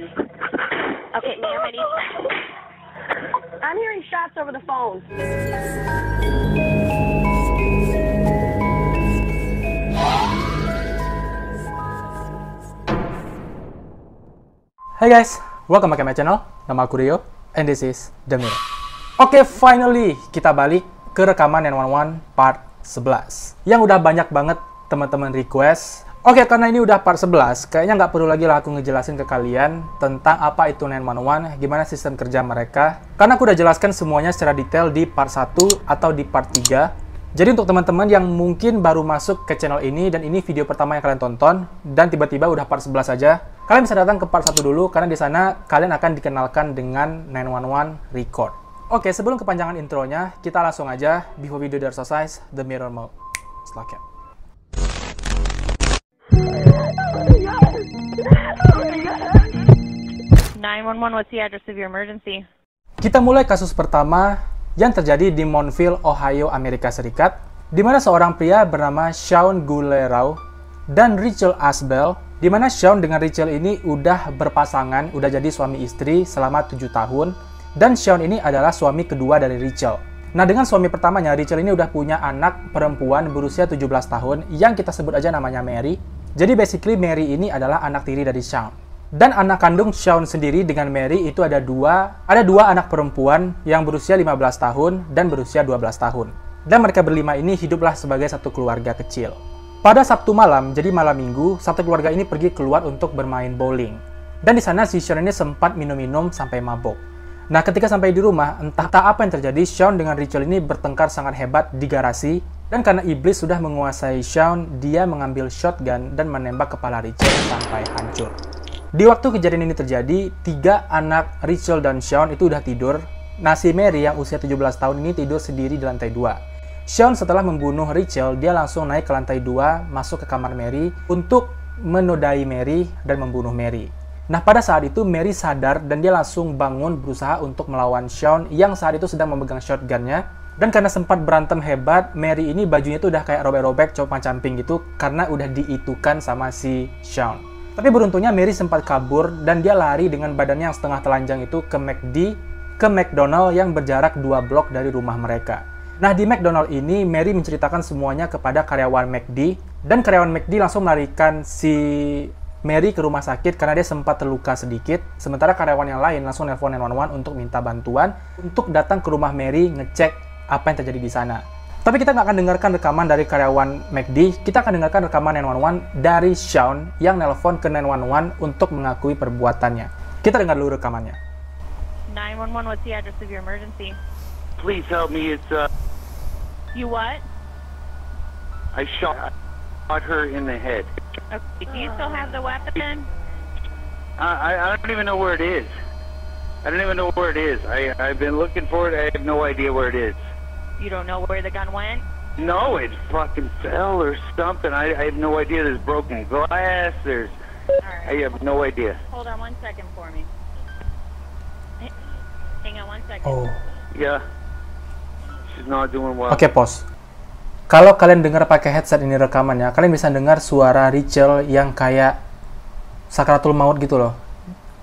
Okay, ma'am, I need... I'm hearing shots over the phone. Hey guys, welcome back to my channel. Nama aku Rio, and this is The Mirror. Oke, finally kita balik ke rekaman 911 part 11 yang udah banyak banget teman-teman request. Oke, karena ini udah part 11, kayaknya nggak perlu lagi lah aku ngejelasin ke kalian tentang apa itu 911, gimana sistem kerja mereka. Karena aku udah jelaskan semuanya secara detail di part 1 atau di part 3. Jadi untuk teman-teman yang mungkin baru masuk ke channel ini dan ini video pertama yang kalian tonton dan tiba-tiba udah part 11 saja, kalian bisa datang ke part 1 dulu karena di sana kalian akan dikenalkan dengan 911 record. Oke, sebelum kepanjangan intronya, kita langsung aja before video exercise the mirror mode. Silakan. 911, what's the address of your emergency? Kita mulai kasus pertama yang terjadi di Montville, Ohio, Amerika Serikat, di mana seorang pria bernama Sean Gulerau dan Rachel Asbel, di mana Sean dengan Rachel ini udah berpasangan, udah jadi suami istri selama 7 tahun, dan Sean ini adalah suami kedua dari Rachel. Nah, dengan suami pertamanya, Rachel ini udah punya anak perempuan berusia 17 tahun yang kita sebut aja namanya Mary. Jadi basically Mary ini adalah anak tiri dari Sean. Dan anak kandung Sean sendiri dengan Mary itu ada dua anak perempuan yang berusia 15 tahun dan berusia 12 tahun. Dan mereka berlima ini hiduplah sebagai satu keluarga kecil. Pada Sabtu malam, jadi malam minggu, satu keluarga ini pergi keluar untuk bermain bowling. Dan di sana si Sean ini sempat minum-minum sampai mabuk. Nah, ketika sampai di rumah, entah apa yang terjadi, Sean dengan Rachel ini bertengkar sangat hebat di garasi. Dan karena iblis sudah menguasai Sean, dia mengambil shotgun dan menembak kepala Rachel sampai hancur. Di waktu kejadian ini terjadi, 3 anak Rachel dan Sean itu udah tidur. Nah, si Mary yang usia 17 tahun ini tidur sendiri di lantai 2. Sean setelah membunuh Rachel, dia langsung naik ke lantai 2, masuk ke kamar Mary untuk menodai Mary dan membunuh Mary. Nah, pada saat itu Mary sadar dan dia langsung bangun berusaha untuk melawan Sean yang saat itu sedang memegang shotgunnya. Dan karena sempat berantem hebat, Mary ini bajunya tuh udah kayak robek-robek, compang-camping gitu karena udah diitukan sama si Sean. Tapi beruntungnya Mary sempat kabur dan dia lari dengan badannya yang setengah telanjang itu ke McDonald yang berjarak 2 blok dari rumah mereka. Nah, di McDonald ini Mary menceritakan semuanya kepada karyawan McD dan karyawan McD langsung melarikan si Mary ke rumah sakit karena dia sempat terluka sedikit. Sementara karyawan yang lain langsung nelpon 911 untuk minta bantuan untuk datang ke rumah Mary ngecek apa yang terjadi di sana. Tapi kita nggak akan dengarkan rekaman dari karyawan McD, kita akan dengarkan rekaman 911 dari Sean yang nelpon ke 911 untuk mengakui perbuatannya. Kita dengar dulu rekamannya. 911, what's the address of your emergency? Please help me, it's, You what? I shot her in the head. Okay, do you still have the weapon? I don't even know where it is. I don't even know where it is. I've been looking for it, I have no idea where it is. You don't know where the gun went? No, it fucking fell or something. I have no idea. There's broken glass, there's... Alright. I have no idea. Hold on 1 second for me. Hang on 1 second. Oh. Yeah. She's not doing well. Oke, pause. Kalau kalian dengar pakai headset ini rekamannya, kalian bisa dengar suara Rachel yang kayak sakaratul maut gitu loh.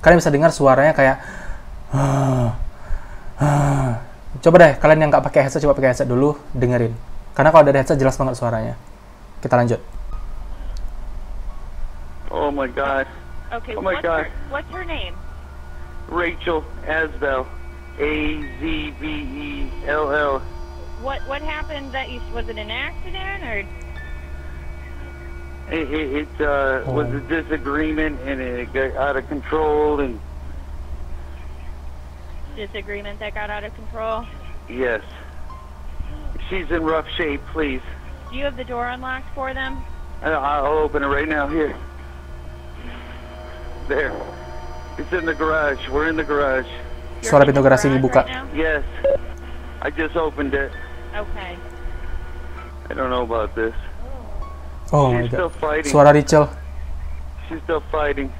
Kalian bisa dengar suaranya kayak coba deh, kalian yang nggak pakai headset, coba pakai headset dulu, dengerin. Karena kalau dari headset jelas banget suaranya. Kita lanjut. Oh my God. Okay, Oh my God. What's her name? Rachel Asbel. Azbell. What happened that you... Was it an accident or... It was a disagreement and it got out of control and... Disagreement that got out of control? Yes. She's in rough shape, please. Do you have the door unlocked for them? I'll open it right now, here. There. It's in the garage. We're in the garage. Suara pintu garasi dibuka. Right now? Yes. I just opened it. Okay. I don't know about this. Oh my She's still God. fighting. Suara Rachel. She's still fighting.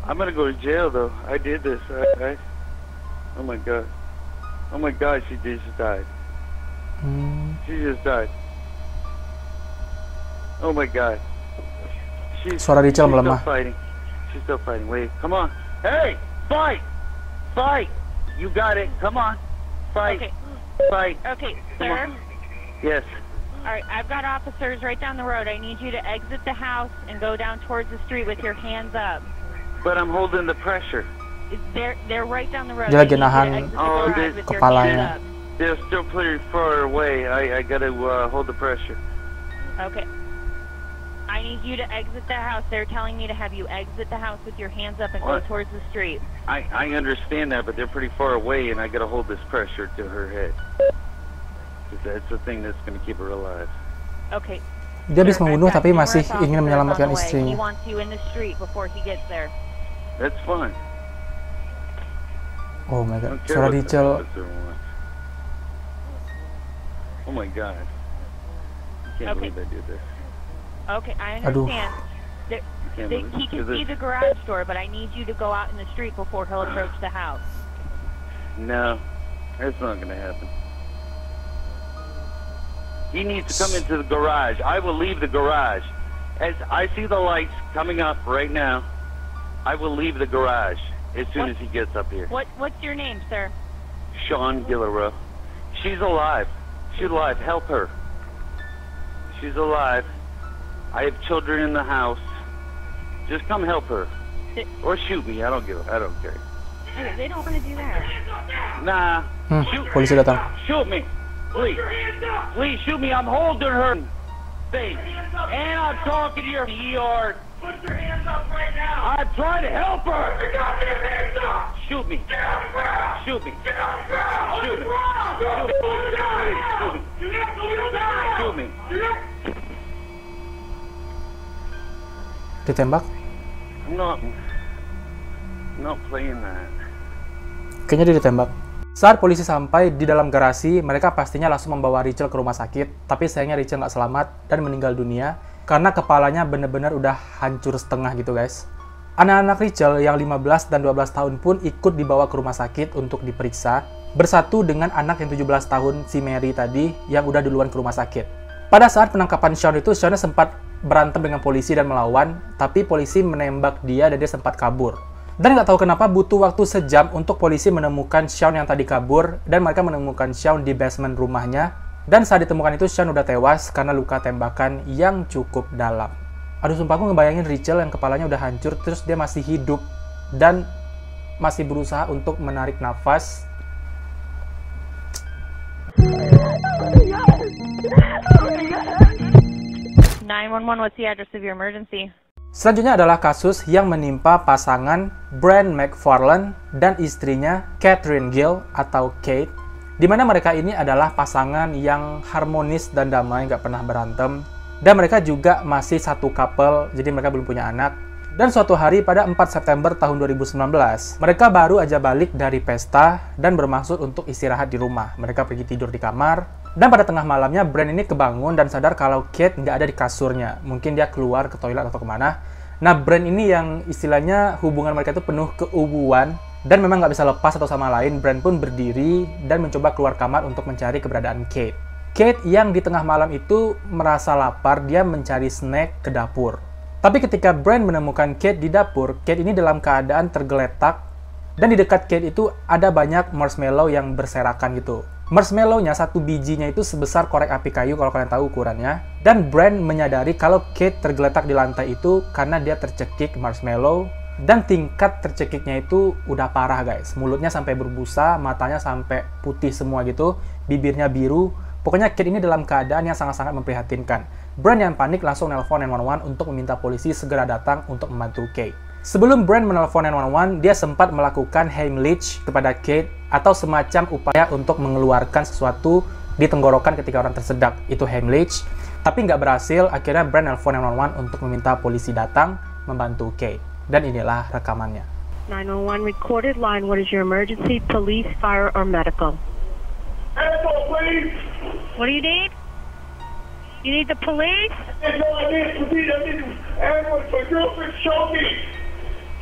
I'm gonna go to jail, though. I did this, right? Oh my God. Oh my God, she just died. She just died. Oh my God. Suara Rachel melemah. Still fighting. she's still fighting. Wait, come on. Hey, fight! Fight! You got it. Come on. Fight. Okay. Fight. Okay, Come sir. on. Yes. All right, I've got officers right down the road. I need you to exit the house and go down towards the street with your hands up. But I'm holding the pressure. They're right down the road. Dia I lagi need you to nahan exit the garage with your kepalanya. hands up. They're still pretty far away. I gotta hold the pressure. Okay. I need you to exit the house. They're telling me to have you exit the house with your hands up and go What? towards the street. I understand that, but they're pretty far away, and I gotta hold this pressure to her head. 'Cause that's the thing that's gonna keep her alive. Okay. Dia habis Sir, membunuh I've got tapi masih numerous ingin officers menyelamatkan on the way. He istrinya. wants you in the street before he gets there. That's fine. Oh my I god, don't care suara what the Rachel. officer wants. Oh my god. I can't Okay. believe I did this. Okay, I Aduh. understand. I can't believe He can is see it- the garage door, but I need you to go out in the street before he'll approach the house. No, that's not gonna happen. He needs to come into the garage. I will leave the garage. As I see the lights coming up right now, I will leave the garage as soon What? as he gets up here. What's your name, sir? Sean Gillerow. She's alive. She's alive. Help her. She's alive. I have children in the house. Just come help her. Or shoot me. I don't care. Hey, they don't want to do that. Nah. Shoot. Polisi datang. Shoot me. Please. Please shoot me. I'm holding her face. And I'm talking to your ER. Put your hands up right now. I'm trying to help her. Put your hands up. Shoot me. Shoot me. Shoot me. Shoot me. Ditembak. I'm not playing that. Kayaknya dia ditembak. Saat polisi sampai di dalam garasi, mereka pastinya langsung membawa Rachel ke rumah sakit. Tapi sayangnya Rachel nggak selamat dan meninggal dunia karena kepalanya benar-benar udah hancur setengah gitu guys. Anak-anak Rachel yang 15 dan 12 tahun pun ikut dibawa ke rumah sakit untuk diperiksa, bersatu dengan anak yang 17 tahun si Mary tadi yang udah duluan ke rumah sakit. Pada saat penangkapan Sean itu, Sean sempat berantem dengan polisi dan melawan, tapi polisi menembak dia dan dia sempat kabur. Dan nggak tahu kenapa butuh waktu sejam untuk polisi menemukan Sean yang tadi kabur, dan mereka menemukan Sean di basement rumahnya. Dan saat ditemukan itu Sean udah tewas karena luka tembakan yang cukup dalam. Aduh, sumpah aku ngebayangin Rachel yang kepalanya udah hancur, terus dia masih hidup dan masih berusaha untuk menarik nafas. 911, what's the address of your emergency? Selanjutnya adalah kasus yang menimpa pasangan Brent McFarland dan istrinya Catherine Gill atau Kate, di mana mereka ini adalah pasangan yang harmonis dan damai, nggak pernah berantem, dan mereka juga masih satu couple, jadi mereka belum punya anak. Dan suatu hari pada 4 September tahun 2019, mereka baru aja balik dari pesta dan bermaksud untuk istirahat di rumah. Mereka pergi tidur di kamar, dan pada tengah malamnya Brent ini kebangun dan sadar kalau Kate nggak ada di kasurnya. Mungkin dia keluar ke toilet atau kemana. Nah, Brent ini yang istilahnya hubungan mereka itu penuh keubuan dan memang nggak bisa lepas satu sama lain. Brent pun berdiri dan mencoba keluar kamar untuk mencari keberadaan Kate. Kate yang di tengah malam itu merasa lapar, dia mencari snack ke dapur. Tapi ketika Brent menemukan Kate di dapur, Kate ini dalam keadaan tergeletak dan di dekat Kate itu ada banyak marshmallow yang berserakan gitu. Marshmallow-nya satu bijinya itu sebesar korek api kayu kalau kalian tahu ukurannya. Dan Brent menyadari kalau Kate tergeletak di lantai itu karena dia tercekik marshmallow. Dan tingkat tercekiknya itu udah parah guys. Mulutnya sampai berbusa, matanya sampai putih semua gitu, bibirnya biru. Pokoknya Kate ini dalam keadaan yang sangat-sangat memprihatinkan. Brent yang panik langsung nelpon 911 untuk meminta polisi segera datang untuk membantu Kate. Sebelum Brent menelpon 911, dia sempat melakukan Heimlich kepada Kate atau semacam upaya untuk mengeluarkan sesuatu di tenggorokan ketika orang tersedak. Itu Heimlich. Tapi nggak berhasil, akhirnya Brent nelpon 911 untuk meminta polisi datang membantu Kate. Dan inilah rekamannya. 911 recorded line. What is your emergency? Police, fire, or medical? Medical, please. What do you need? You need the police? I need ambulance. My girlfriend's choking.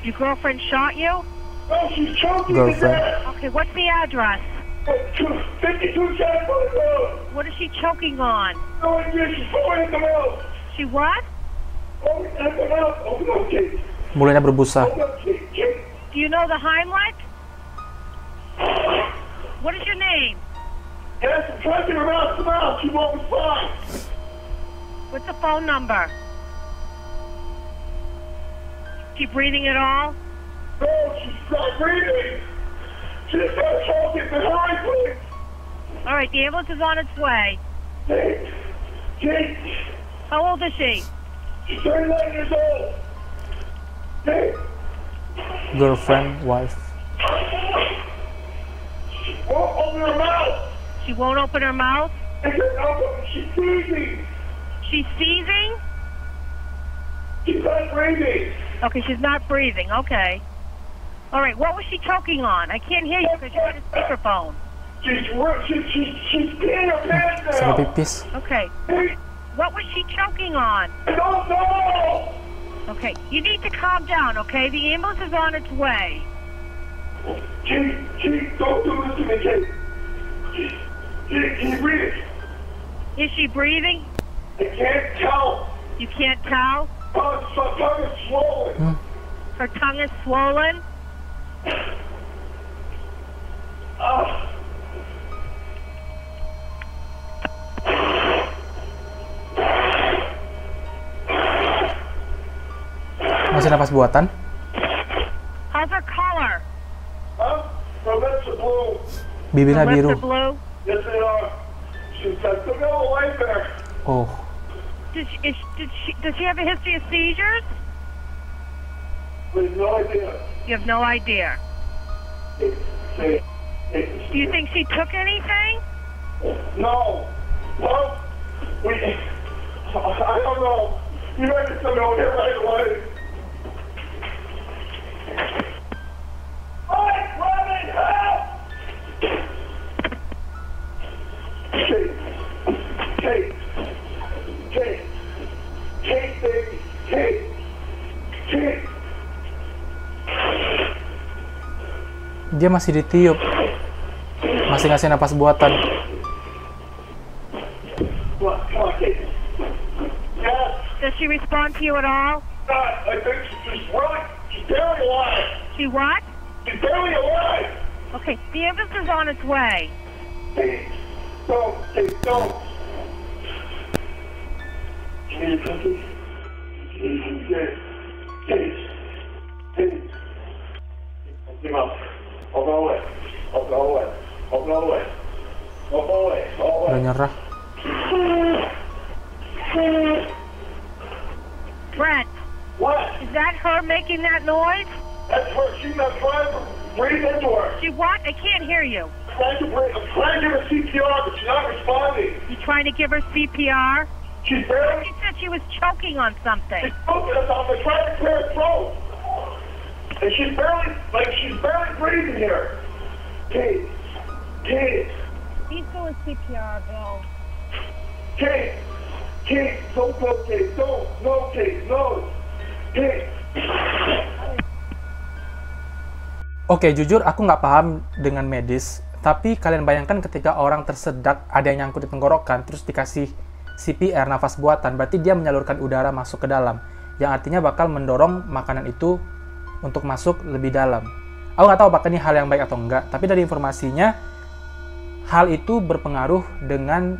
Your girlfriend shot you? No, she's choking Girlfriend. to death. Okay, what's the address? 52 Chadbourne Road. What is she choking on? No idea. She's going at the mouth. She what? Oh, at the mouth. Oh, no, Kate. Mulutnya berbusa. Do you know the Heimlich? What is your name? Yes, I'm trying to get her out. Come out. She won't respond. What's the phone number? She breathing at all? No, she's not breathing. She's not talking. Hurry, please. All right, the ambulance is on its way. Kate. How old is she? She's 39 years old. Kate. Girlfriend, wife. She won't open her mouth. She won't open her mouth? I said, open. She's seizing. She's seizing? She's not breathing. Okay, she's not breathing. Okay. All right, what was she choking on? I can't hear you because you're on a speakerphone. She's peeing her pants Sama now. pipis. Okay. What was she choking on? I don't know. Okay, you need to calm down, okay? The ambulance is on its way. Kate, don't do this to me, Kate. Can you breathe? Is she breathing? I can't tell. You can't tell? Her tongue is swollen. Her tongue is swollen? Masih napas buatan. How's her color? Huh? Her lips are blue. Bibirnya Her lips biru. are blue? Yes, they are. She's got still got a light there. Oh. Does she have a history of seizures? We have no idea. You have no idea. Kate. Do you think she took anything? No. Well, I don't know. You guys are coming over here right away. Mike, Robin, help! Kate, baby, Kate. Dia masih ditiup. Masih ngasih napas buatan. Come on, Kate. Yes. Does she respond to you at all? I think she's barely alive. She what? She's barely alive. Okay, the ambulance is on its way. Kate, don't. You need a cookie? Kate. Give up. I'll go away. Udah nyerah. Brent, What? is that her making that noise? That's her. She's not trying to breathe into her. She what? I can't hear you. I'm trying to give her CPR, but she's not responding. You trying to give her CPR? She's barely. She said she was choking on something. She's choking us off. I'm trying to clear her throat. And she's barely breathing here. Kate. He's doing CPR, Bill. Kate, don't go, Kate. Don't. No, Kate, no. Kate. Oke, jujur aku nggak paham dengan medis, tapi kalian bayangkan ketika orang tersedak, ada yang nyangkut di tenggorokan, terus dikasih CPR, nafas buatan, berarti dia menyalurkan udara masuk ke dalam, yang artinya bakal mendorong makanan itu untuk masuk lebih dalam. Aku nggak tahu apakah ini hal yang baik atau enggak, tapi dari informasinya, hal itu berpengaruh dengan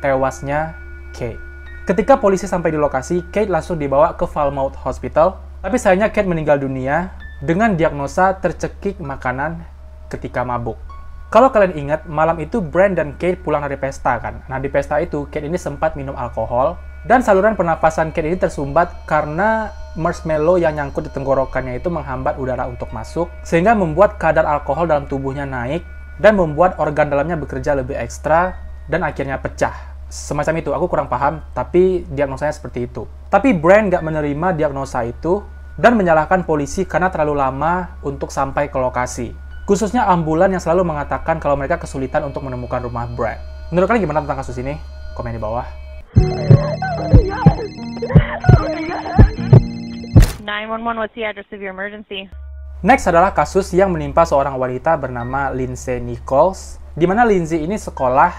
tewasnya Kate. Ketika polisi sampai di lokasi, Kate langsung dibawa ke Falmouth Hospital, tapi sayangnya Kate meninggal dunia dengan diagnosa tercekik makanan ketika mabuk. Kalau kalian ingat, malam itu Brent dan Kate pulang dari pesta kan? Nah, di pesta itu, Kate ini sempat minum alkohol, dan saluran pernapasan Kate ini tersumbat karena marshmallow yang nyangkut di tenggorokannya itu menghambat udara untuk masuk, sehingga membuat kadar alkohol dalam tubuhnya naik, dan membuat organ dalamnya bekerja lebih ekstra, dan akhirnya pecah. Semacam itu, aku kurang paham, tapi diagnosanya seperti itu. Tapi Brent nggak menerima diagnosa itu, dan menyalahkan polisi karena terlalu lama untuk sampai ke lokasi. Khususnya ambulan yang selalu mengatakan kalau mereka kesulitan untuk menemukan rumah Brent. Menurut kalian gimana tentang kasus ini? Komen di bawah. 911, what's the address of your emergency? Next adalah kasus yang menimpa seorang wanita bernama Lindsay Nichols, di mana Lindsay ini sekolah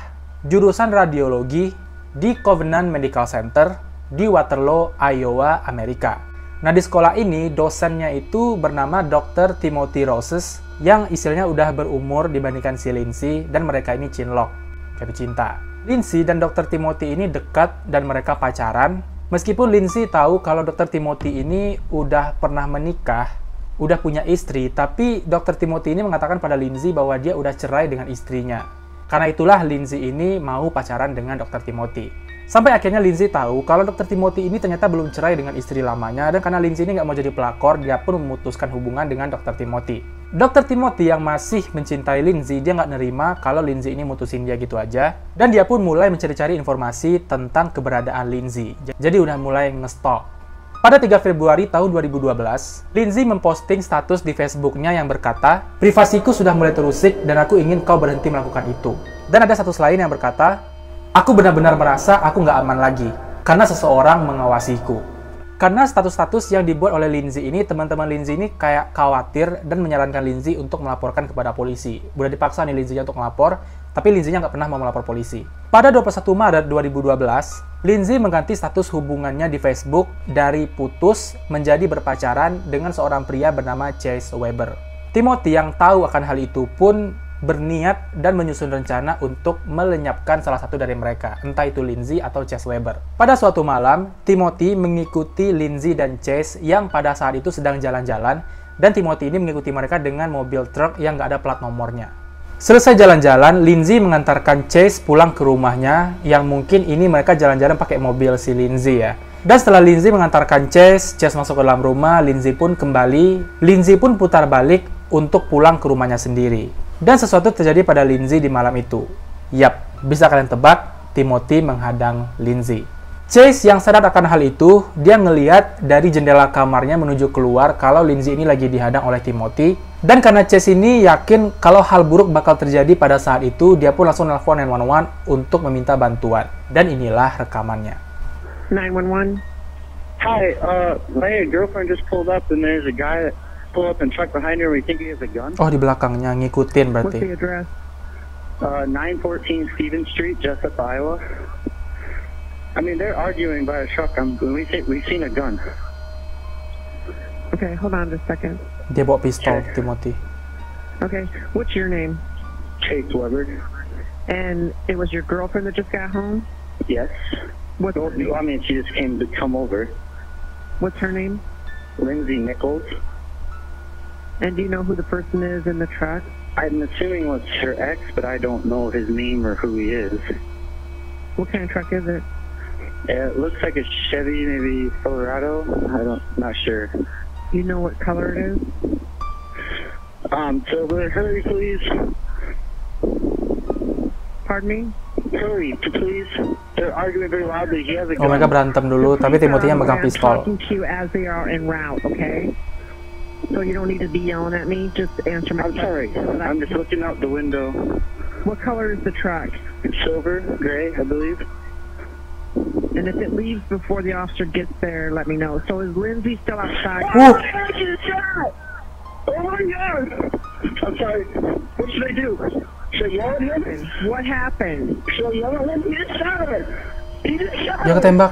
jurusan radiologi di Covenant Medical Center di Waterloo, Iowa, Amerika. Nah, di sekolah ini dosennya itu bernama Dr. Timothy Roses yang istilahnya udah berumur dibandingkan si Lindsay, dan mereka ini cinlok, jatuh cinta. Lindsay dan Dr. Timothy ini dekat dan mereka pacaran. Meskipun Lindsay tahu kalau Dr. Timothy ini udah pernah menikah, udah punya istri, tapi Dr. Timothy ini mengatakan pada Lindsay bahwa dia udah cerai dengan istrinya. Karena itulah Lindsay ini mau pacaran dengan Dr. Timothy. Sampai akhirnya Lindsay tahu kalau Dr. Timothy ini ternyata belum cerai dengan istri lamanya, dan karena Lindsay ini nggak mau jadi pelakor, dia pun memutuskan hubungan dengan Dr. Timothy. Dr. Timothy yang masih mencintai Lindsay, dia nggak nerima kalau Lindsay ini mutusin dia gitu aja, dan dia pun mulai mencari-cari informasi tentang keberadaan Lindsay. Jadi udah mulai ngestalk. Pada 3 Februari tahun 2012, Lindsay memposting status di Facebooknya yang berkata, "Privasiku sudah mulai terusik dan aku ingin kau berhenti melakukan itu." Dan ada status lain yang berkata, "Aku benar-benar merasa aku nggak aman lagi, karena seseorang mengawasiku." Karena status-status yang dibuat oleh Lindsay ini, teman-teman Lindsay ini kayak khawatir dan menyarankan Lindsay untuk melaporkan kepada polisi. Udah dipaksa nih Lindsay untuk melapor, tapi Lindsay-nya nggak pernah mau melapor polisi. Pada 21 Maret 2012, Lindsay mengganti status hubungannya di Facebook dari putus menjadi berpacaran dengan seorang pria bernama Chase Weber. Timothy yang tahu akan hal itu pun berniat dan menyusun rencana untuk melenyapkan salah satu dari mereka, entah itu Lindsay atau Chase Weber. Pada suatu malam, Timothy mengikuti Lindsay dan Chase yang pada saat itu sedang jalan-jalan, dan Timothy ini mengikuti mereka dengan mobil truk yang nggak ada plat nomornya. Selesai jalan-jalan, Lindsay mengantarkan Chase pulang ke rumahnya, yang mungkin ini mereka jalan-jalan pakai mobil si Lindsay ya. Dan setelah Lindsay mengantarkan Chase masuk ke dalam rumah, Lindsay pun kembali. Lindsay pun putar balik untuk pulang ke rumahnya sendiri. Dan sesuatu terjadi pada Lindsay di malam itu. Yap, bisa kalian tebak, Timothy menghadang Lindsay. Chase yang sadar akan hal itu, dia ngeliat dari jendela kamarnya menuju keluar kalau Lindsay ini lagi dihadang oleh Timothy. Dan karena Chase ini yakin kalau hal buruk bakal terjadi pada saat itu, dia pun langsung nelfon 911 untuk meminta bantuan. Dan inilah rekamannya. 911. Hi, my girlfriend just pulled up and there's a guy that pulled up and truck behind her. We think he has a gun. Oh, di belakangnya ngikutin What's berarti. the address? 914 Stevens Street, Jessup, Iowa. I mean, they're arguing by a truck. We've seen a gun. Okay, hold on just a second. Dia bawa pistol, Timothy. Okay, what's your name? Chase Weber. And it was your girlfriend that just got home? Yes. What's her name? I mean, she just came to come over. What's her name? Lindsay Nichols. And do you know who the person is in the truck? I'm assuming it was her ex, but I don't know his name or who he is. What kind of truck is it? It looks like a Chevy, maybe Colorado. Not sure. You know what color it is? Silver. Hurry, please. Pardon me? Hurry, please. They're arguing very loudly. He has a Oh, gun. mereka berantem dulu, tapi Timothy-nya megang I'm pistol. talking to you as they are en route, okay? So you don't need to be yelling at me. Just answer my I'm sorry. question. I'm just looking out the window. What color is the truck? It's silver, gray, I believe. And if it leaves before the officer gets there, let me know. So is Lindsay still outside? Woo! Oh my God! I'm sorry. What should I do? Should I yell at him? What happened? Should I yell at him? He just shot her. He just shot Dia her. ketembak.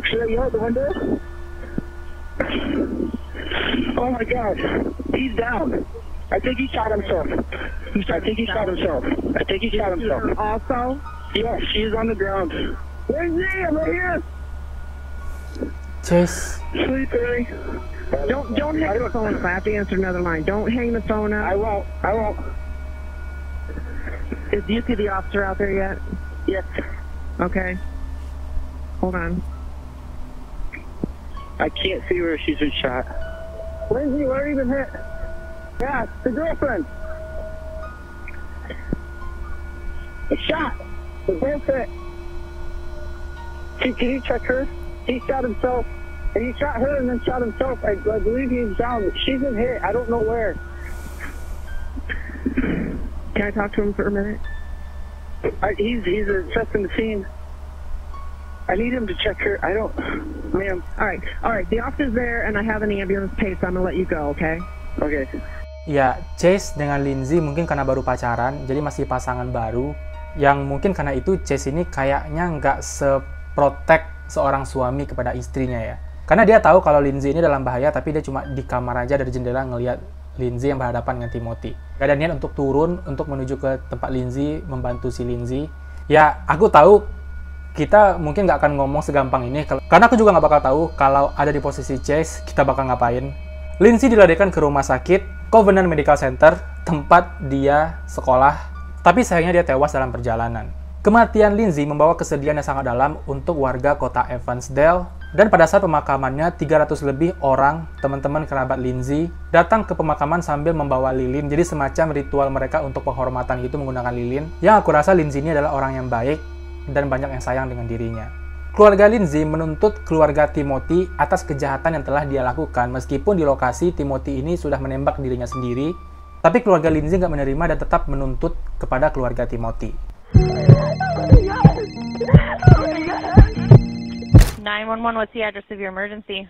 Should I yell at the window? Oh my God! He's down. I think he shot himself. I think he shot himself. I think he shot himself. Also? Yeah, she's on the ground. Lindsay, I'm right here. Chase. Sleep, Harry. Don't hang the phone up. I have to answer another line. Don't hang the phone I up. won't. Do you see the officer out there yet? Yes. Okay. Hold on. I can't see where she's been shot. Lindsay, where are you been hit? Yeah, the girlfriend. A shot. The both hit. Can you check her? He shot himself. And he shot her and then shot himself. I believe he's down. She's been hit. I don't know where. Can I talk to him for a minute? He's assessing the scene. I need him to check her. I don't, ma'am. All right. The officer's there, and I have an ambulance paid, so I'm gonna let you go. Okay? Okay. Ya, Chase dengan Lindsay mungkin karena baru pacaran, jadi masih pasangan baru. Yang mungkin karena itu Chase ini kayaknya nggak seprotek seorang suami kepada istrinya ya. Karena dia tahu kalau Lindsay ini dalam bahaya, tapi dia cuma di kamar aja dari jendela ngelihat Lindsay yang berhadapan dengan Timothy. Gak ada niat untuk turun, untuk menuju ke tempat Lindsay, membantu si Lindsay. Ya, aku tahu kita mungkin nggak akan ngomong segampang ini, karena aku juga nggak bakal tahu kalau ada di posisi Chase, kita bakal ngapain. Lindsay dilarikan ke rumah sakit Covenant Medical Center, tempat dia sekolah, tapi sayangnya dia tewas dalam perjalanan. Kematian Lindsay membawa kesedihan yang sangat dalam untuk warga kota Evansdale, dan pada saat pemakamannya, 300 lebih orang, teman-teman kerabat Lindsay, datang ke pemakaman sambil membawa lilin. Jadi semacam ritual mereka untuk penghormatan itu menggunakan lilin. Yang aku rasa Lindsay ini adalah orang yang baik dan banyak yang sayang dengan dirinya. Keluarga Lindsay menuntut keluarga Timothy atas kejahatan yang telah dia lakukan, meskipun di lokasi Timothy ini sudah menembak dirinya sendiri, tapi keluarga Lindsay nggak menerima dan tetap menuntut kepada keluarga Timothy. 911, what's the address of your emergency?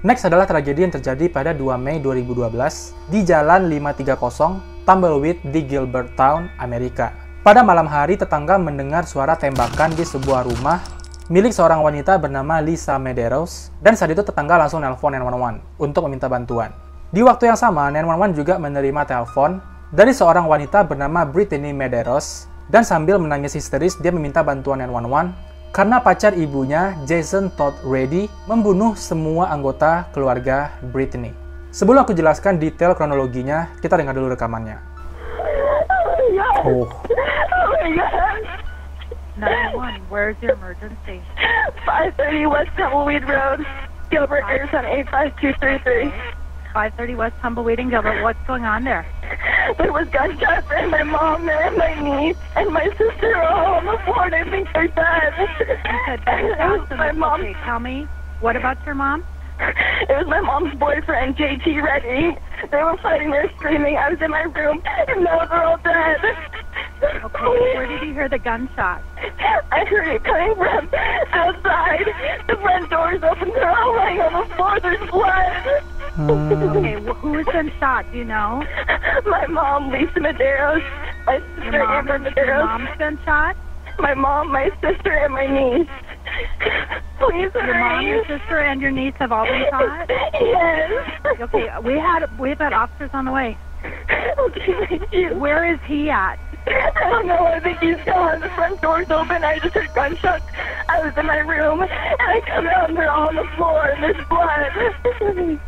Next adalah tragedi yang terjadi pada 2 Mei 2012 di Jalan 530 Tumbleweed di Gilbert Town, Amerika. Pada malam hari, tetangga mendengar suara tembakan di sebuah rumah milik seorang wanita bernama Lisa Medeiros, dan saat itu tetangga langsung nelpon 911 untuk meminta bantuan. Di waktu yang sama, 911 juga menerima telepon dari seorang wanita bernama Brittany Medeiros, dan sambil menangis histeris, dia meminta bantuan 911 karena pacar ibunya, Jason Todd Reddy, membunuh semua anggota keluarga Brittany. Sebelum aku jelaskan detail kronologinya, kita dengar dulu rekamannya. Oh. 911, where's your emergency? 530 West Tumbleweed Road, Gilbert, Arizona 85233. 530 West Tumbleweed and Gilbert, what's going on there? There was gunshots and my mom and my niece and my sister are all on the floor and I think they're dead. You said gunshots and my mom. Okay, tell me, what about your mom? It was my mom's boyfriend, JT Reddy. They were fighting, they were screaming. I was in my room and now they're all dead. Okay, where did you hear the gunshot? I heard it coming from outside. The front door's open, they're all lying on the floor, there's blood. Okay, who's been shot, do you know? My mom, Lisa Medeiros. My sister, Amber Your Medeiros. mom's been shot? My mom, my sister, and my niece. Please, Your mom, your sister, and your niece have all been shot? Yes. Okay, we've got officers on the way. Okay, thank you. Where is he at? I don't know. I think he's gone. The front door's open. I just heard gunshots. I was in my room, and I come out, and they're all on the floor, and there's blood.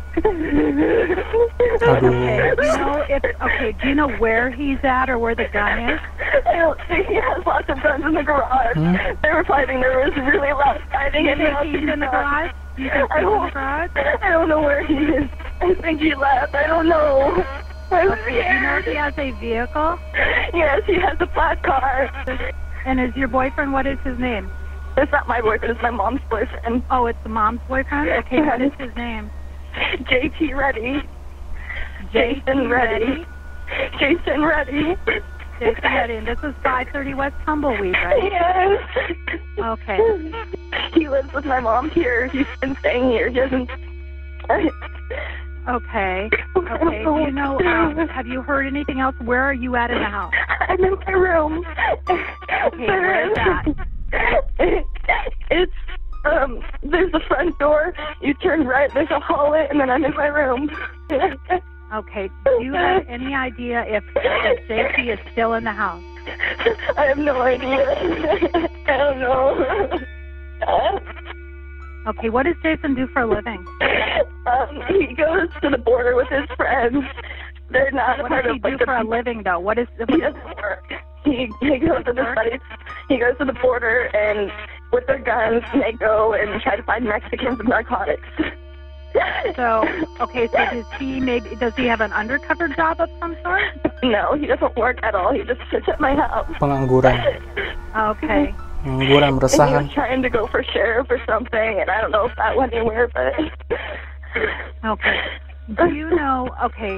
Do you know where he's at or where the gun is? I don't think he has lots of guns in the garage. They were fighting. There was really loud fighting. Do you think he's in the garage? Do you think he's in the garage? I don't know where he is. I think he left. I don't know. Okay, do you know if he has a vehicle? Yes, he has a black car. And is your boyfriend, what is his name? It's not my boyfriend, it's my mom's boyfriend. Oh, it's the mom's boyfriend? Okay, what is his name? JT Reddy. Jason Reddy? Jason Reddy. Jason Reddy, and this is 530 West Tumbleweed, right? Yes. Okay. He lives with my mom here. He's been staying here. He hasn't... Okay. Okay. Do you know, have you heard anything else? Where are you at in the house? I'm in my room. Okay, where is that? It's, there's the front door. You turn right, there's a hallway, and then I'm in my room. Okay. Do you have any idea if JP is still in the house? I have no idea. I don't know. Okay, what does Jason do for a living? He goes to the border with his friends. They're not a What part does he of do like the for a living, though? What is He doesn't work. He goes to the sites. He goes to the border and with their guns, and they go and try to find Mexicans and narcotics. So, okay, so does he have an undercover job of some sort? No, he doesn't work at all. He just sits at my house. Pengangguran. Okay. Pengangguran And he meresahkan. was trying to go for sheriff or something, and I don't know if that went anywhere, but... Okay. Do you know, okay,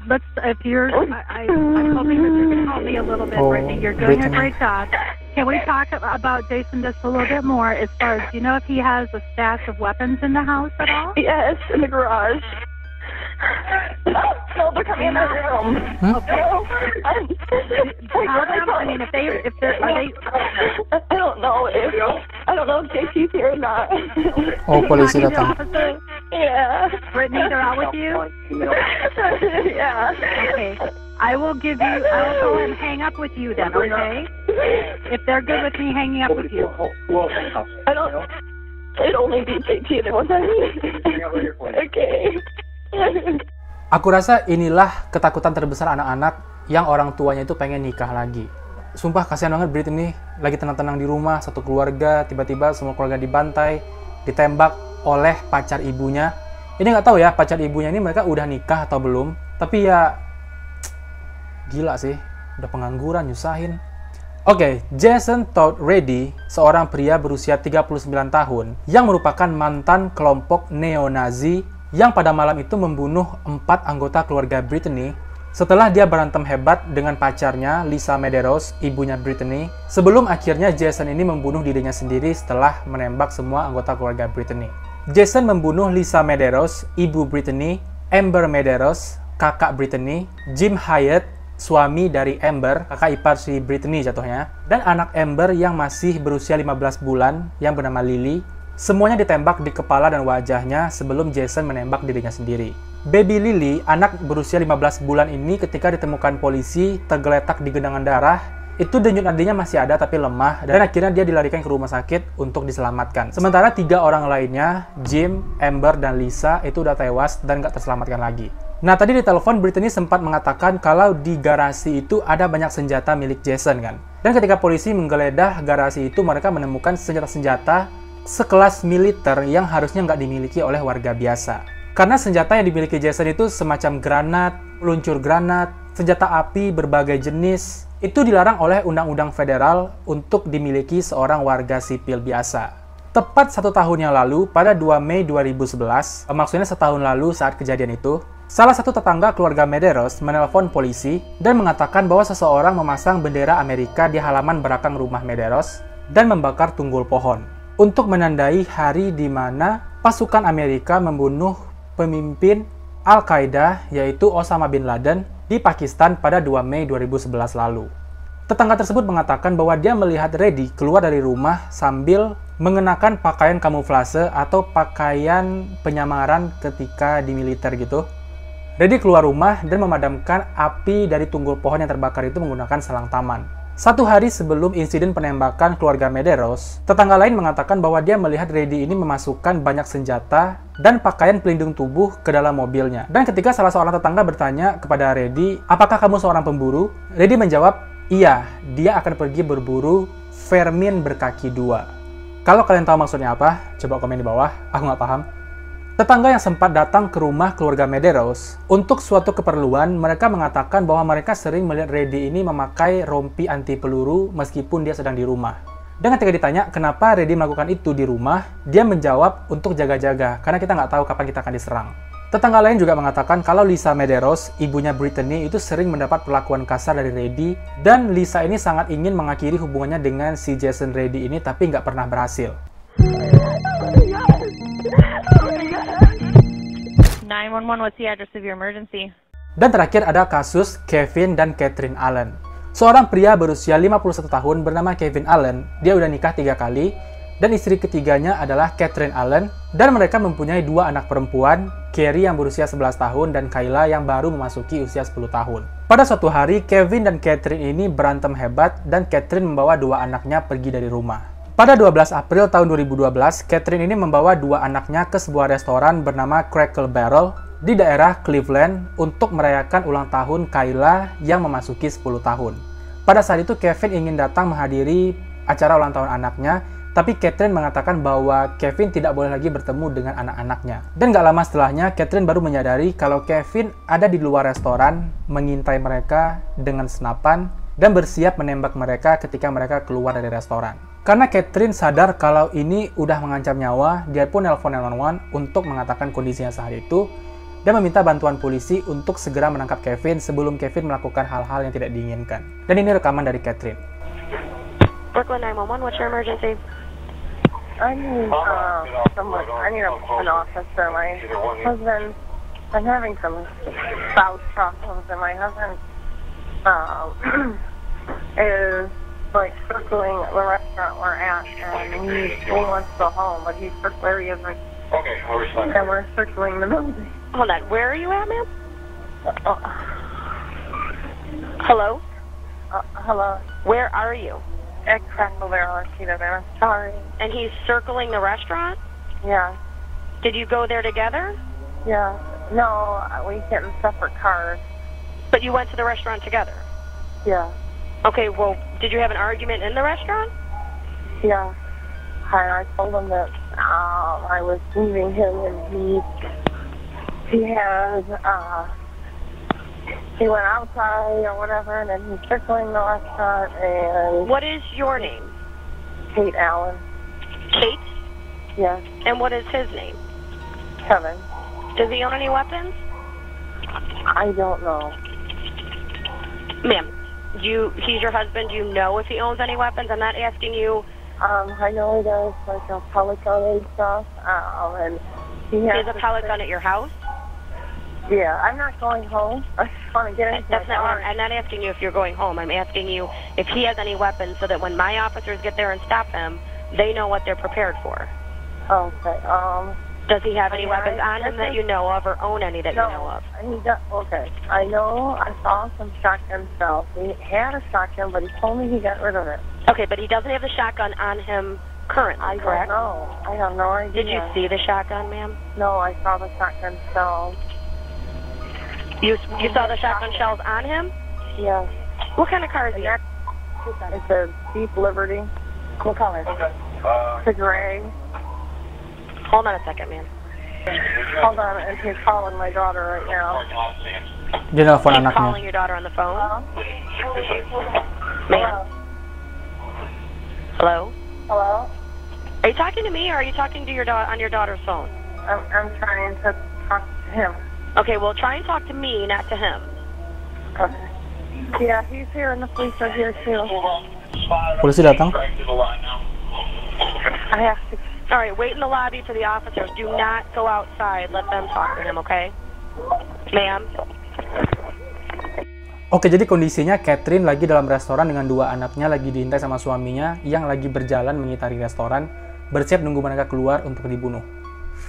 let's, if you're, I'm hoping that you can help me a little bit, Brittany. You're doing a great job. Can we talk about Jason just a little bit more as far as, do you know if he has a stash of weapons in the house at all? Yes, in the garage. No, they're coming in the room. Huh? No, Tell them, I mean, if they're, are they? I don't know if JC's here or not. Oh, polisi Talking to the datang. officer? Yeah. Brittany, they're out with you? Yeah. Okay. I will go and hang up with you then, okay? If they're good with me hanging up with you. It'd only be JT that was Okay. Aku rasa inilah ketakutan terbesar anak-anak yang orang tuanya itu pengen nikah lagi. Sumpah kasihan banget Brittany, lagi tenang-tenang di rumah, satu keluarga, tiba-tiba semua keluarga dibantai, ditembak oleh pacar ibunya. Ini nggak tahu ya pacar ibunya ini mereka udah nikah atau belum, tapi ya gila sih, udah pengangguran, nyusahin. Oke, Jason Todd Reddy, seorang pria berusia 39 tahun yang merupakan mantan kelompok neo-Nazi yang pada malam itu membunuh 4 anggota keluarga Brittany setelah dia berantem hebat dengan pacarnya Lisa Medeiros, ibunya Brittany, sebelum akhirnya Jason ini membunuh dirinya sendiri setelah menembak semua anggota keluarga Brittany. Jason membunuh Lisa Medeiros, ibu Brittany, Amber Medeiros, kakak Brittany, Jim Hyatt, suami dari Amber, kakak ipar si Brittany jatuhnya, dan anak Amber yang masih berusia 15 bulan yang bernama Lily. Semuanya ditembak di kepala dan wajahnya sebelum Jason menembak dirinya sendiri. Baby Lily, anak berusia 15 bulan ini ketika ditemukan polisi tergeletak di genangan darah, itu denyut nadinya masih ada tapi lemah dan akhirnya dia dilarikan ke rumah sakit untuk diselamatkan. Sementara 3 orang lainnya, Jim, Amber, dan Lisa itu udah tewas dan nggak terselamatkan lagi. Nah, tadi di telepon Brittany sempat mengatakan kalau di garasi itu ada banyak senjata milik Jason kan. Dan ketika polisi menggeledah garasi itu, mereka menemukan senjata-senjata sekelas militer yang harusnya nggak dimiliki oleh warga biasa. Karena senjata yang dimiliki Jason itu semacam granat, peluncur granat, senjata api berbagai jenis, itu dilarang oleh undang-undang federal untuk dimiliki seorang warga sipil biasa. Tepat 1 tahun yang lalu, pada 2 Mei 2011, maksudnya setahun lalu saat kejadian itu, salah satu tetangga keluarga Medeiros menelpon polisi dan mengatakan bahwa seseorang memasang bendera Amerika di halaman belakang rumah Medeiros dan membakar tunggul pohon untuk menandai hari di mana pasukan Amerika membunuh pemimpin Al-Qaeda yaitu Osama bin Laden di Pakistan pada 2 Mei 2011 lalu. Tetangga tersebut mengatakan bahwa dia melihat Reddy keluar dari rumah sambil mengenakan pakaian kamuflase atau pakaian penyamaran ketika di militer gitu. Reddy keluar rumah dan memadamkan api dari tunggul pohon yang terbakar itu menggunakan selang taman. 1 hari sebelum insiden penembakan keluarga Medeiros, tetangga lain mengatakan bahwa dia melihat Reddy ini memasukkan banyak senjata dan pakaian pelindung tubuh ke dalam mobilnya. Dan ketika salah seorang tetangga bertanya kepada Reddy, "Apakah kamu seorang pemburu?" Reddy menjawab, "Iya, dia akan pergi berburu vermin berkaki 2. Kalau kalian tahu maksudnya apa, coba komen di bawah, aku nggak paham. Tetangga yang sempat datang ke rumah keluarga Medeiros untuk suatu keperluan, mereka mengatakan bahwa mereka sering melihat Reddy ini memakai rompi anti peluru meskipun dia sedang di rumah. Dan ketika ditanya kenapa Reddy melakukan itu di rumah, dia menjawab untuk jaga-jaga karena kita nggak tahu kapan kita akan diserang. Tetangga lain juga mengatakan kalau Lisa Medeiros, ibunya Brittany, itu sering mendapat perlakuan kasar dari Reddy dan Lisa ini sangat ingin mengakhiri hubungannya dengan si Jason Reddy ini tapi nggak pernah berhasil. 911, what's the address of your emergency? Dan terakhir ada kasus Kevin dan Catherine Allen. Seorang pria berusia 51 tahun bernama Kevin Allen, dia udah nikah 3 kali, dan istri ketiganya adalah Catherine Allen, dan mereka mempunyai 2 anak perempuan, Carrie yang berusia 11 tahun dan Kayla yang baru memasuki usia 10 tahun. Pada suatu hari, Kevin dan Catherine ini berantem hebat dan Catherine membawa 2 anaknya pergi dari rumah. Pada 12 April tahun 2012, Catherine ini membawa 2 anaknya ke sebuah restoran bernama Crackle Barrel di daerah Cleveland untuk merayakan ulang tahun Kayla yang memasuki 10 tahun. Pada saat itu, Kevin ingin datang menghadiri acara ulang tahun anaknya, tapi Catherine mengatakan bahwa Kevin tidak boleh lagi bertemu dengan anak-anaknya. Dan gak lama setelahnya, Catherine baru menyadari kalau Kevin ada di luar restoran, mengintai mereka dengan senapan, dan bersiap menembak mereka ketika mereka keluar dari restoran. Karena Catherine sadar kalau ini udah mengancam nyawa, dia pun nelpon 911 untuk mengatakan kondisinya saat itu dan meminta bantuan polisi untuk segera menangkap Kevin sebelum Kevin melakukan hal-hal yang tidak diinginkan. Dan ini rekaman dari Catherine. Brooklyn 911, what's your emergency? I need an office for my husband. I'm having some spouse problems, and my husband is like circling the restaurant we're at, and he wants to go home, but he's where he is. Okay, I'll respond. And we're circling the building. Hold on, where are you at, ma'am? Hello? Hello. Where are you? At Crackle Barrel, I'm sorry. And he's circling the restaurant? Yeah. Did you go there together? Yeah. No, we get in separate cars. But you went to the restaurant together? Yeah. Okay, well, did you have an argument in the restaurant? Yeah. I told him that I was leaving him, and he has, he went outside or whatever, and then he's circling the restaurant, and... What is your name? Kate Allen. Kate? Yes. And what is his name? Kevin. Does he own any weapons? I don't know. Ma'am, he's your husband. Do you know if he owns any weapons? I'm not asking you... I know he does, like, a pellet gun and stuff, and he has a pellet gun at your house? Yeah, I'm not going home. I just want to get into That's not what I'm not asking you if you're going home. I'm asking you if he has any weapons so that when my officers get there and stop him, they know what they're prepared for. Okay, Does he have any weapons on him that you know of, or own any that you know of? He does. Okay, I know I saw some shotgun shells. He had a shotgun, but he told me he got rid of it. Okay, but he doesn't have the shotgun on him currently, correct? No, I have no idea. Did you see the shotgun, ma'am? No, I saw the shotgun shells. You saw the shotgun shells on him? Yeah. What kind of car is he? It's a Jeep Liberty. What color? It's a gray. Hold on a second, ma'am. Hold on, and he's calling my daughter right now. Dia nelfon He's anaknya. calling your daughter on the phone? Ma'am? Hello? Hello? Are you talking to me, or are you talking to your on your daughter's phone? I'm trying to talk to him. Okay, well, try and talk to me, not to him. Okay. Yeah, he's here, and the police are here, too. Polisi datang. I have to... All right, wait in the lobby for the officers. Do not go outside. Let them talk to him, okay? Ma'am? Oke, jadi kondisinya Catherine lagi dalam restoran dengan dua anaknya lagi diintai sama suaminya yang lagi berjalan mengitari restoran, bersiap nunggu mereka keluar untuk dibunuh.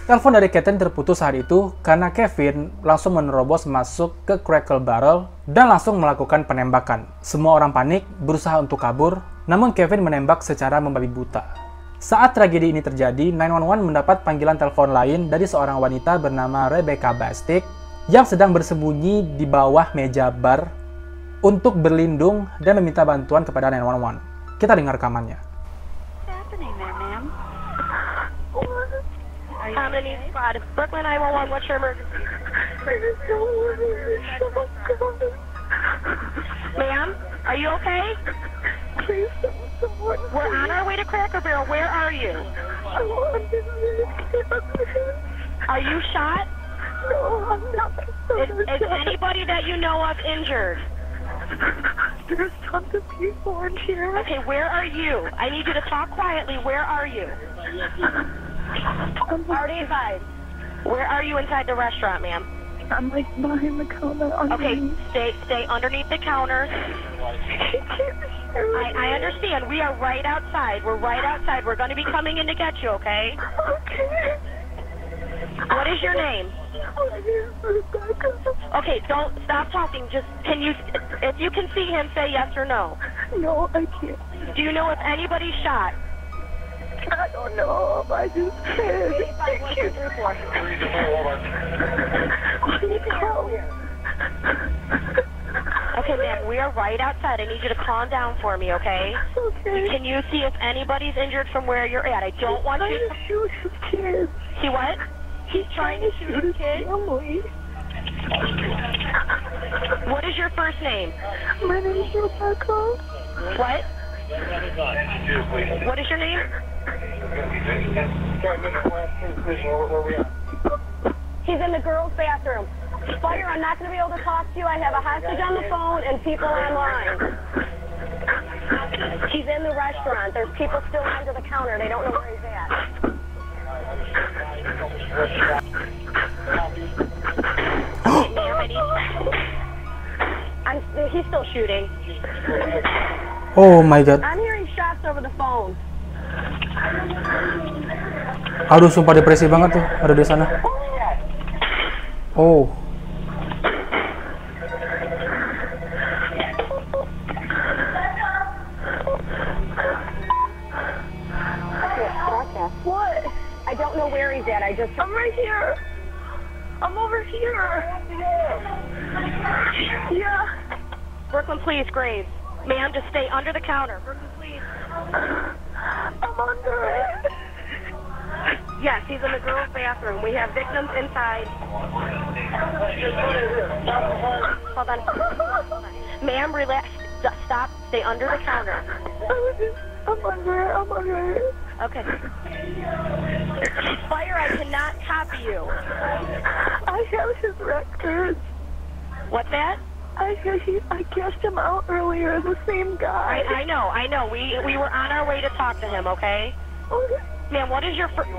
Telepon dari Catherine terputus saat itu karena Kevin langsung menerobos masuk ke Crackle Barrel dan langsung melakukan penembakan. Semua orang panik, berusaha untuk kabur, namun Kevin menembak secara membabi buta. Saat tragedi ini terjadi, 911 mendapat panggilan telepon lain dari seorang wanita bernama Rebecca Bastic yang sedang bersembunyi di bawah meja bar untuk berlindung dan meminta bantuan kepada 911. Kita dengar rekamannya. Brooklyn 911, what's your emergency? Ma'am, are you okay? We're on our way to Cracker Barrel. Where are you? Are you shot? No, I'm not. Is anybody that you know of injured? There's tons of people in here. Okay, where are you? I need you to talk quietly. Where are you? Already advised. Where are you inside the restaurant, ma'am? I'm like behind the counter. Okay, stay underneath the counter. I understand. We are right outside. We're right outside. We're going to be coming in to get you, okay? Okay. What is your name? Okay, don't stop talking. Just if you can see him, say yes or no. No, I can't. Do you know if anybody's shot? I don't know. I just can't. Okay, ma'am, we are right outside. I need you to calm down for me, okay? Okay. Can you see if anybody's injured from where you're at? I don't want you to shoot his kids. See what? He's trying to shoot his kids? What is your first name? My name is Rebecca. What? What is your name? He's in the girls' bathroom. Fire, I'm not going to be able to talk to you. I have a hostage on the phone and people online. He's in the restaurant. There's people still under the counter. They don't know where he's at. He's still shooting. Oh my god. I'm hearing shots over the phone. Aduh, sumpah depresi banget tuh ada di sana. Oh. What? I don't know where he's at. I'm right here. I'm over here. Yeah. Brooklyn, please, Graves. Ma'am, just stay under the counter. Brooklyn, please. I'm under it. Yes, he's in the girls' bathroom. We have victims inside. Hold on. Ma'am, relax. Stop. Stay under the counter. I'm under it. Okay. Fire, I cannot copy you. I have his records. What's that? I guessed him out earlier, the same guy. I know. We were on our way to talk to him, okay? Okay. Ma'am, what is your first... 10-4.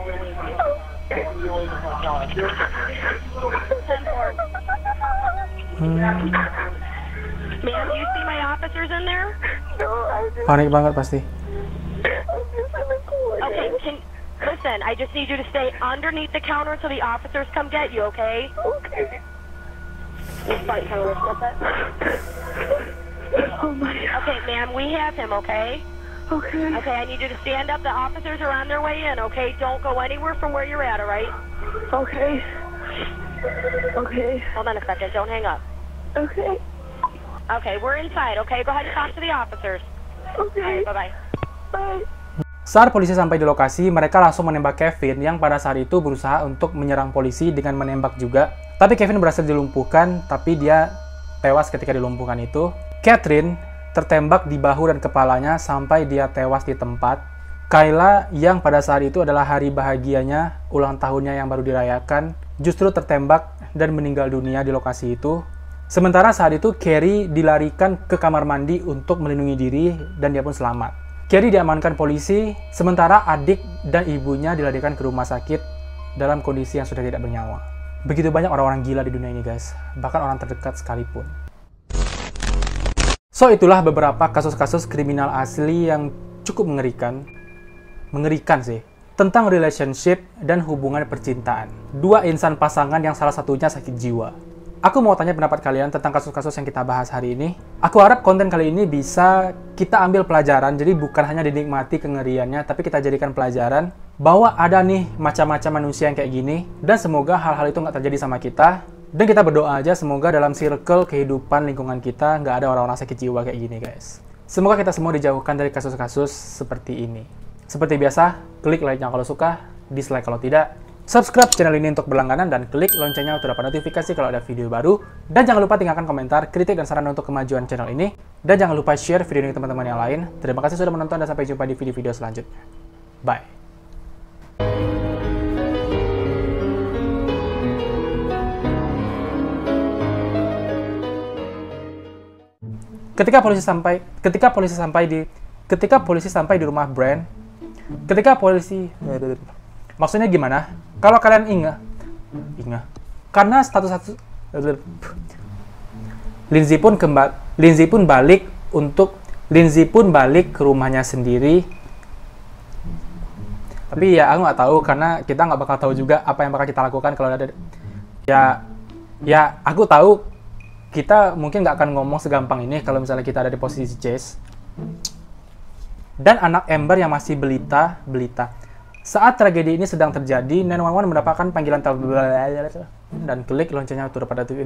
Ma'am, do you see my officers in there? No, I just... Panik banget pasti. Okay, listen, I just need you to stay underneath the counter until the officers come get you, okay? Okay. Oh my God. Okay, ma'am, we have him, okay? Okay. Okay, I need you to stand up. The officers are on their way in, okay? Don't go anywhere from where you're at, all right? Okay. Okay. Hold on a second. Don't hang up. Okay. Okay, we're inside, okay? Go ahead and talk to the officers. Okay. Bye-bye. Bye. Saat polisi sampai di lokasi, mereka langsung menembak Kevin yang pada saat itu berusaha untuk menyerang polisi dengan menembak juga. Tapi Kevin berhasil dilumpuhkan, tapi dia tewas ketika dilumpuhkan itu. Catherine tertembak di bahu dan kepalanya sampai dia tewas di tempat. Kayla yang pada saat itu adalah hari bahagianya, ulang tahunnya yang baru dirayakan, justru tertembak dan meninggal dunia di lokasi itu. Sementara saat itu Carrie dilarikan ke kamar mandi untuk melindungi diri dan dia pun selamat. Carrie diamankan polisi, sementara adik dan ibunya dilarikan ke rumah sakit dalam kondisi yang sudah tidak bernyawa. Begitu banyak orang-orang gila di dunia ini guys, bahkan orang terdekat sekalipun. So itulah beberapa kasus-kasus kriminal asli yang cukup mengerikan sih, tentang relationship dan hubungan percintaan. Dua insan pasangan yang salah satunya sakit jiwa. Aku mau tanya pendapat kalian tentang kasus-kasus yang kita bahas hari ini. Aku harap konten kali ini bisa kita ambil pelajaran, jadi bukan hanya dinikmati kengeriannya, tapi kita jadikan pelajaran bahwa ada nih macam-macam manusia yang kayak gini, dan semoga hal-hal itu nggak terjadi sama kita. Dan kita berdoa aja semoga dalam circle kehidupan lingkungan kita nggak ada orang-orang sakit jiwa kayak gini guys. Semoga kita semua dijauhkan dari kasus-kasus seperti ini. Seperti biasa, klik like-nya kalau suka, dislike kalau tidak. Subscribe channel ini untuk berlangganan dan klik loncengnya untuk dapat notifikasi kalau ada video baru. Dan jangan lupa tinggalkan komentar, kritik, dan saran untuk kemajuan channel ini. Dan jangan lupa share video ini ke teman-teman yang lain. Terima kasih sudah menonton dan sampai jumpa di video-video selanjutnya. Bye. Ketika polisi sampai di rumah Brand, maksudnya gimana? Kalau kalian ingat, karena status Lindsay pun balik ke rumahnya sendiri. Tapi ya aku nggak tahu karena kita nggak bakal tahu juga apa yang bakal kita lakukan kalau ada. Ya aku tahu kita mungkin nggak akan ngomong segampang ini kalau misalnya kita ada di posisi Chase. Dan anak Amber yang masih belita. Saat tragedi ini sedang terjadi, 911 mendapatkan panggilan telepon dan klik loncengnya untuk pada TV.